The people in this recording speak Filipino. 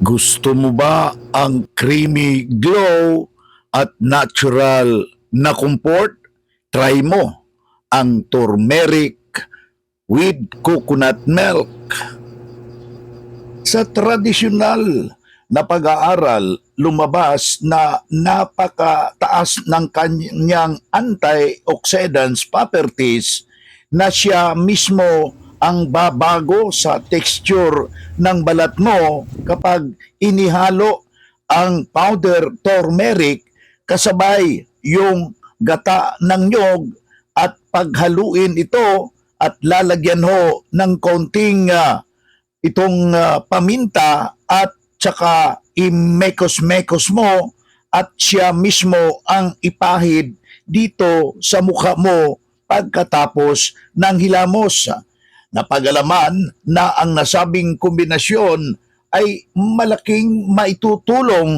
Gusto mo ba ang creamy glow at natural na comfort? Try mo ang turmeric with coconut milk. Sa tradisyonal na pag-aaral, lumabas na napakataas ng kanyang antioxidants properties na siya mismo ang babago sa texture ng balat mo kapag inihalo ang powder turmeric kasabay yung gata ng nyog at paghaluin ito at lalagyan ho ng konting paminta at tsaka imekos-mekos mo at siya mismo ang ipahid dito sa mukha mo pagkatapos ng hilamos. Napag-alaman na ang nasabing kombinasyon ay malaking maitutulong